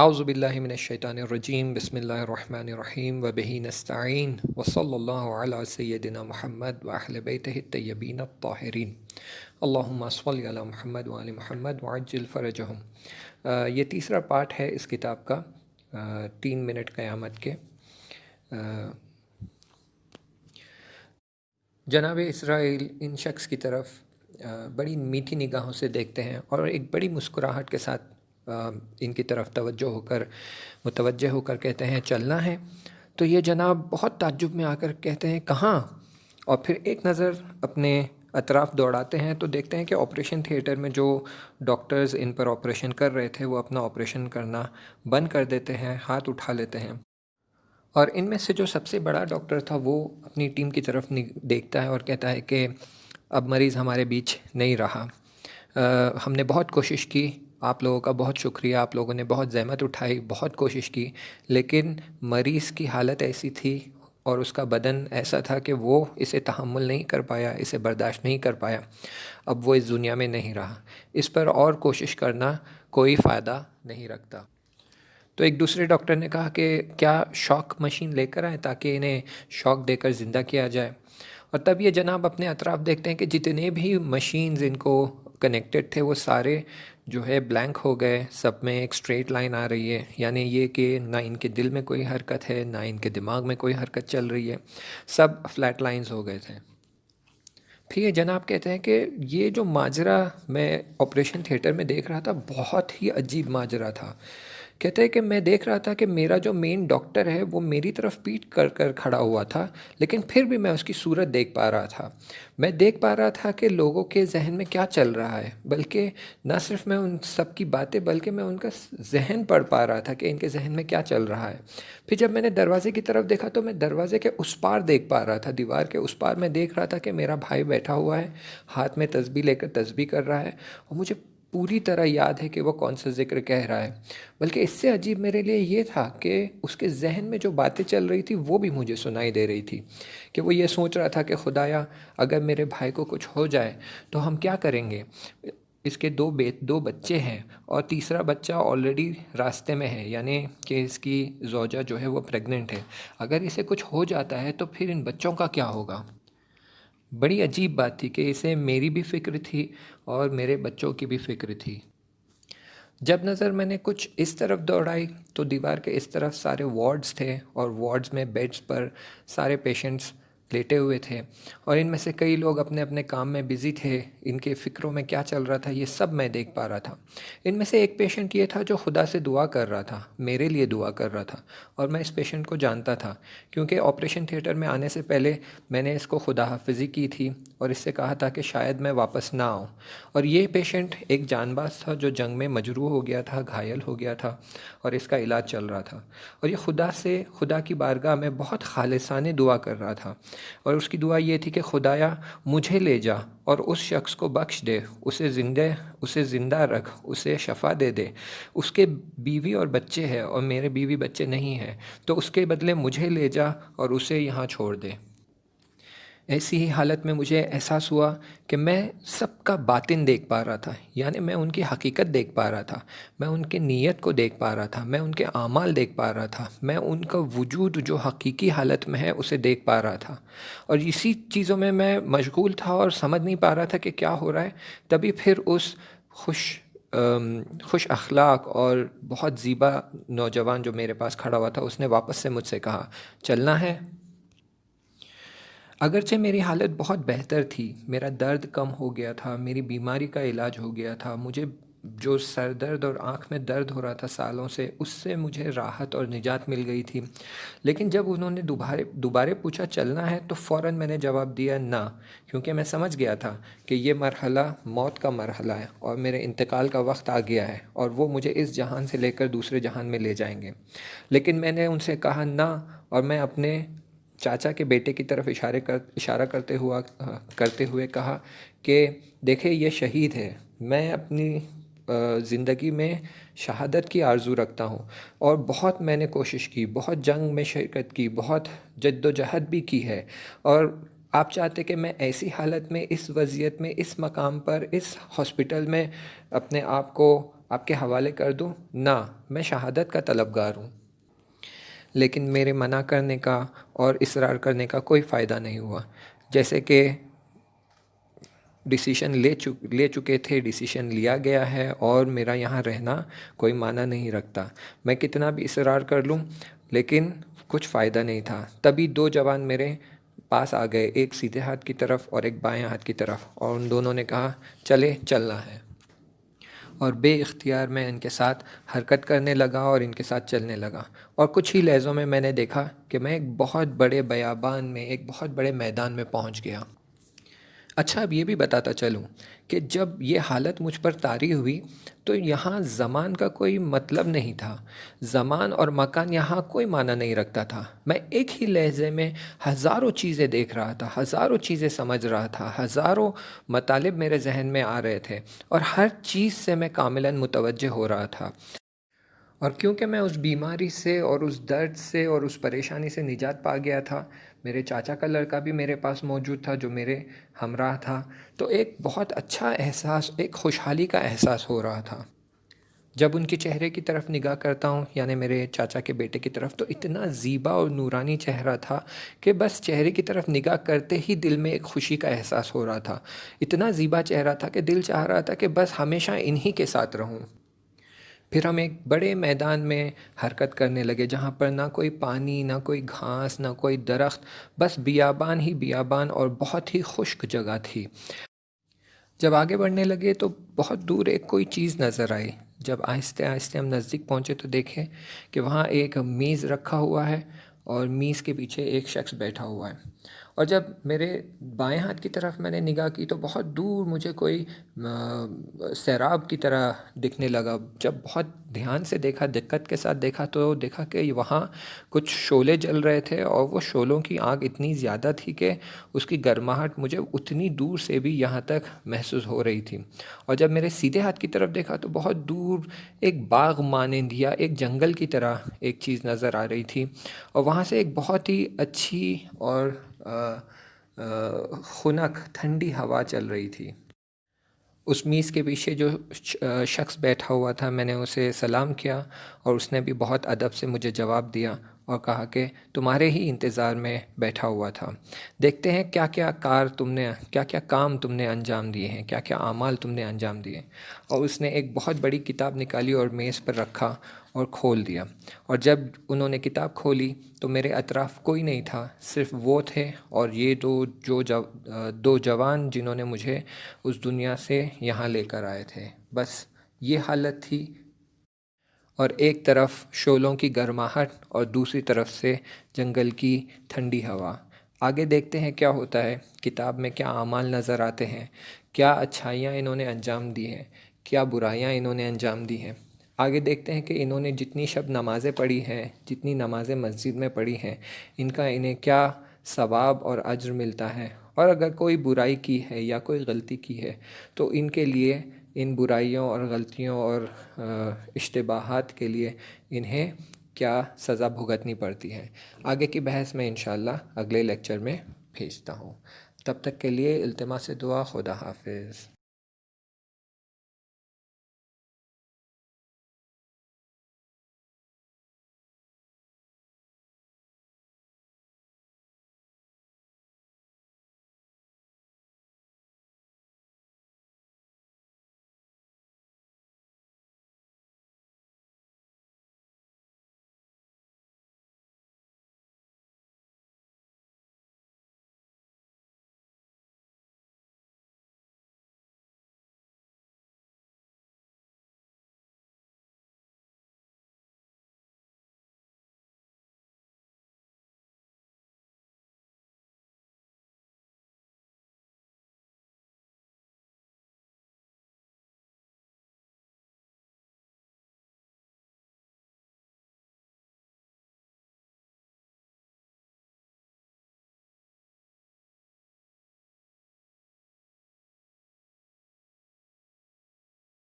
اعوذ باللہ من الشیطان الرجیم بسم اللہ الرحمن الرحیم وبہ نستعین وصلی اللہ علی سیدنا محمد واہل بیتہ الطیبین الطاہرین اللہم صلی علی محمد وآل محمد وعجل فرجہم۔ یہ تیسرا پارٹ ہے اس کتاب کا، 3 منٹ قیامت کے۔ جناب اسرائیل ان شخص کی طرف بڑی میٹھی نگاہوں سے دیکھتے ہیں اور ایک بڑی مسکراہٹ کے ساتھ ان کی طرف متوجہ ہو کر کہتے ہیں چلنا ہے۔ تو یہ جناب بہت تعجب میں آ کر کہتے ہیں کہاں، اور پھر ایک نظر اپنے اطراف دوڑاتے ہیں تو دیکھتے ہیں کہ آپریشن تھیٹر میں جو ڈاکٹرز ان پر آپریشن کر رہے تھے وہ اپنا آپریشن کرنا بند کر دیتے ہیں، ہاتھ اٹھا لیتے ہیں، اور ان میں سے جو سب سے بڑا ڈاکٹر تھا وہ اپنی ٹیم کی طرف دیکھتا ہے اور کہتا ہے کہ اب مریض ہمارے بیچ نہیں رہا، ہم نے بہت کوشش کی، آپ لوگوں کا بہت شکریہ، آپ لوگوں نے بہت زحمت اٹھائی، بہت کوشش کی، لیکن مریض کی حالت ایسی تھی اور اس کا بدن ایسا تھا کہ وہ اسے تحمل نہیں کر پایا، اسے برداشت نہیں کر پایا، اب وہ اس دنیا میں نہیں رہا، اس پر اور کوشش کرنا کوئی فائدہ نہیں رکھتا۔ تو ایک دوسرے ڈاکٹر نے کہا کہ کیا شاک مشین لے کر آئیں تاکہ انہیں شاک دے کر زندہ کیا جائے، اور تب یہ جناب اپنے اطراف دیکھتے ہیں کہ جتنے بھی مشینز ان کو کنیکٹڈ تھے وہ سارے جو ہے بلینک ہو گئے، سب میں ایک اسٹریٹ لائن آ رہی ہے، یعنی یہ کہ نہ ان کے دل میں کوئی حرکت ہے، نہ ان کے دماغ میں کوئی حرکت چل رہی ہے، سب فلیٹ لائنز ہو گئے تھے۔ پھر یہ جناب کہتے ہیں کہ یہ جو ماجرا میں آپریشن تھیٹر میں دیکھ رہا تھا بہت ہی عجیب ماجرا تھا۔ کہتے ہیں کہ میں دیکھ رہا تھا کہ میرا جو مین ڈاکٹر ہے وہ میری طرف پیٹھ کر کر کھڑا ہوا تھا، لیکن پھر بھی میں اس کی صورت دیکھ پا رہا تھا، میں دیکھ پا رہا تھا کہ لوگوں کے ذہن میں کیا چل رہا ہے، بلکہ نہ صرف میں ان سب کی باتیں بلکہ میں ان کا ذہن پڑھ پا رہا تھا کہ ان کے ذہن میں کیا چل رہا ہے۔ پھر جب میں نے دروازے کی طرف دیکھا تو میں دروازے کے اس پار دیکھ پا رہا تھا، دیوار کے اس پار میں دیکھ رہا تھا کہ میرا بھائی بیٹھا ہوا ہے، ہاتھ میں تسبیح لے کر تسبیح کر رہا ہے، اور مجھے پوری طرح یاد ہے کہ وہ کون سا ذکر کہہ رہا ہے، بلکہ اس سے عجیب میرے لیے یہ تھا کہ اس کے ذہن میں جو باتیں چل رہی تھی وہ بھی مجھے سنائی دے رہی تھی، کہ وہ یہ سوچ رہا تھا کہ خدایا اگر میرے بھائی کو کچھ ہو جائے تو ہم کیا کریں گے، اس کے دو بچے ہیں اور تیسرا بچہ آلریڈی راستے میں ہے، یعنی کہ اس کی زوجہ جو ہے وہ پریگننٹ ہے، اگر اسے کچھ ہو جاتا ہے تو پھر ان بچوں کا کیا ہوگا۔ بڑی عجیب بات تھی کہ اسے میری بھی فکر تھی اور میرے بچوں کی بھی فکر تھی۔ جب نظر میں نے کچھ اس طرف دوڑائی تو دیوار کے اس طرف سارے وارڈز تھے، اور وارڈز میں بیڈز پر سارے پیشنٹس لیٹے ہوئے تھے، اور ان میں سے کئی لوگ اپنے اپنے کام میں بزی تھے، ان کے فکروں میں کیا چل رہا تھا یہ سب میں دیکھ پا رہا تھا۔ ان میں سے ایک پیشنٹ یہ تھا جو خدا سے دعا کر رہا تھا، میرے لیے دعا کر رہا تھا، اور میں اس پیشنٹ کو جانتا تھا کیونکہ آپریشن تھیٹر میں آنے سے پہلے میں نے اس کو خدا حافظی کی تھی اور اس سے کہا تھا کہ شاید میں واپس نہ آؤں، اور یہ پیشنٹ ایک جان باز تھا جو جنگ میں مجروح ہو گیا تھا، گھائل ہو گیا تھا، اور اس کا علاج چل رہا تھا، اور یہ خدا کی بارگاہ میں بہت خالصانہ دعا کر رہا تھا، اور اس کی دعا یہ تھی کہ خدایا مجھے لے جا اور اس شخص کو بخش دے، اسے زندہ رکھ، اسے شفا دے دے، اس کے بیوی اور بچے ہیں اور میرے بیوی بچے نہیں ہیں، تو اس کے بدلے مجھے لے جا اور اسے یہاں چھوڑ دے۔ ایسی ہی حالت میں مجھے احساس ہوا کہ میں سب کا باطن دیکھ پا رہا تھا، یعنی میں ان کی حقیقت دیکھ پا رہا تھا، میں ان کے نیت کو دیکھ پا رہا تھا، میں ان کے اعمال دیکھ پا رہا تھا، میں ان کا وجود جو حقیقی حالت میں ہے اسے دیکھ پا رہا تھا، اور اسی چیزوں میں مشغول تھا اور سمجھ نہیں پا رہا تھا کہ کیا ہو رہا ہے۔ تبھی پھر اس خوش اخلاق اور بہت زیبا نوجوان جو میرے پاس کھڑا ہوا تھا اس نے واپس سے مجھ سے کہا چلنا ہے۔ اگرچہ میری حالت بہت بہتر تھی، میرا درد کم ہو گیا تھا، میری بیماری کا علاج ہو گیا تھا، مجھے جو سر درد اور آنکھ میں درد ہو رہا تھا سالوں سے اس سے مجھے راحت اور نجات مل گئی تھی، لیکن جب انہوں نے دوبارہ پوچھا چلنا ہے تو فوراً میں نے جواب دیا نہ، کیونکہ میں سمجھ گیا تھا کہ یہ مرحلہ موت کا مرحلہ ہے اور میرے انتقال کا وقت آ گیا ہے، اور وہ مجھے اس جہان سے لے کر دوسرے جہان میں لے جائیں گے۔ لیکن میں نے ان سے کہا نہ، اور میں اپنے چاچا کے بیٹے کی طرف اشارہ کرتے ہوئے کہا کہ دیکھیں یہ شہید ہے، میں اپنی زندگی میں شہادت کی آرزو رکھتا ہوں، اور بہت میں نے کوشش کی، بہت جنگ میں شرکت کی، بہت جد و جہد بھی کی ہے، اور آپ چاہتے کہ میں ایسی حالت میں، اس وضعیت میں، اس مقام پر، اس ہاسپٹل میں اپنے آپ کو آپ کے حوالے کر دوں؟ نہ، میں شہادت کا طلبگار ہوں۔ لیکن میرے منع کرنے کا اور اصرار کرنے کا کوئی فائدہ نہیں ہوا۔ جیسے کہ ڈیسیشن لے چکے تھے، ڈیسیشن لیا گیا ہے اور میرا یہاں رہنا کوئی معنی نہیں رکھتا۔ میں کتنا بھی اصرار کر لوں لیکن کچھ فائدہ نہیں تھا۔ تبھی دو جوان میرے پاس آ گئے، ایک سیدھے ہاتھ کی طرف اور ایک بائیں ہاتھ کی طرف، اور ان دونوں نے کہا چلے، چلنا ہے۔ اور بے اختیار میں ان کے ساتھ حرکت کرنے لگا اور ان کے ساتھ چلنے لگا، اور کچھ ہی لحظوں میں میں نے دیکھا کہ میں ایک بہت بڑے بیابان میں، ایک بہت بڑے میدان میں پہنچ گیا۔ اچھا، اب یہ بھی بتاتا چلوں کہ جب یہ حالت مجھ پر طاری ہوئی تو یہاں زمان کا کوئی مطلب نہیں تھا۔ زمان اور مکان یہاں کوئی معنی نہیں رکھتا تھا۔ میں ایک ہی لحظے میں ہزاروں چیزیں دیکھ رہا تھا، ہزاروں چیزیں سمجھ رہا تھا، ہزاروں مطالب میرے ذہن میں آ رہے تھے، اور ہر چیز سے میں کاملاً متوجہ ہو رہا تھا۔ اور کیونکہ میں اس بیماری سے اور اس درد سے اور اس پریشانی سے نجات پا گیا تھا، میرے چاچا کا لڑکا بھی میرے پاس موجود تھا جو میرے ہمراہ تھا، تو ایک بہت اچھا احساس، ایک خوشحالی کا احساس ہو رہا تھا۔ جب ان کے چہرے کی طرف نگاہ کرتا ہوں، یعنی میرے چاچا کے بیٹے کی طرف، تو اتنا زیبا اور نورانی چہرہ تھا کہ بس چہرے کی طرف نگاہ کرتے ہی دل میں ایک خوشی کا احساس ہو رہا تھا۔ اتنا زیبا چہرہ تھا کہ دل چاہ رہا تھا کہ بس ہمیشہ انہی کے ساتھ رہوں۔ پھر ہم ایک بڑے میدان میں حرکت کرنے لگے، جہاں پر نہ کوئی پانی، نہ کوئی گھاس، نہ کوئی درخت، بس بیابان ہی بیابان اور بہت ہی خشک جگہ تھی۔ جب آگے بڑھنے لگے تو بہت دور ایک کوئی چیز نظر آئی۔ جب آہستہ آہستہ ہم نزدیک پہنچے تو دیکھیں کہ وہاں ایک میز رکھا ہوا ہے اور میز کے پیچھے ایک شخص بیٹھا ہوا ہے۔ اور جب میرے بائیں ہاتھ کی طرف میں نے نگاہ کی تو بہت دور مجھے کوئی سیراب کی طرح دکھنے لگا۔ جب بہت دھیان سے دیکھا، دقت کے ساتھ دیکھا، تو دیکھا کہ وہاں کچھ شعلے جل رہے تھے، اور وہ شعلوں کی آگ اتنی زیادہ تھی کہ اس کی گرماہٹ مجھے اتنی دور سے بھی یہاں تک محسوس ہو رہی تھی۔ اور جب میرے سیدھے ہاتھ کی طرف دیکھا تو بہت دور ایک باغ مانند یا ایک جنگل کی طرح ایک چیز نظر آ رہی تھی، اور وہاں سے ایک بہت ہی اچھی اور خنک ٹھنڈی ہوا چل رہی تھی۔ اس میز کے پیچھے جو شخص بیٹھا ہوا تھا، میں نے اسے سلام کیا، اور اس نے بھی بہت ادب سے مجھے جواب دیا اور کہا کہ تمہارے ہی انتظار میں بیٹھا ہوا تھا۔ دیکھتے ہیں کیا کیا کام تم نے انجام دیے ہیں، کیا کیا اعمال تم نے انجام دیے۔ اور اس نے ایک بہت بڑی کتاب نکالی اور میز پر رکھا اور کھول دیا۔ اور جب انہوں نے کتاب کھولی تو میرے اطراف کوئی نہیں تھا، صرف وہ تھے اور یہ دو جوان جنہوں نے مجھے اس دنیا سے یہاں لے کر آئے تھے۔ بس یہ حالت تھی، اور ایک طرف شعلوں کی گرماہٹ اور دوسری طرف سے جنگل کی ٹھنڈی ہوا۔ آگے دیکھتے ہیں کیا ہوتا ہے، کتاب میں کیا اعمال نظر آتے ہیں، کیا اچھائیاں انہوں نے انجام دی ہیں، کیا برائیاں انہوں نے انجام دی ہیں۔ آگے دیکھتے ہیں کہ انہوں نے جتنی شب نمازیں پڑھی ہیں، جتنی نمازیں مسجد میں پڑھی ہیں، انہیں کیا ثواب اور اجر ملتا ہے، اور اگر کوئی برائی کی ہے یا کوئی غلطی کی ہے تو ان کے لیے، ان برائیوں اور غلطیوں اور اشتباہات کے لیے انہیں کیا سزا بھگتنی پڑتی ہے۔ آگے کی بحث میں انشاءاللہ اگلے لیکچر میں بھیجتا ہوں۔ تب تک کے لیے التماس دعا، خدا حافظ۔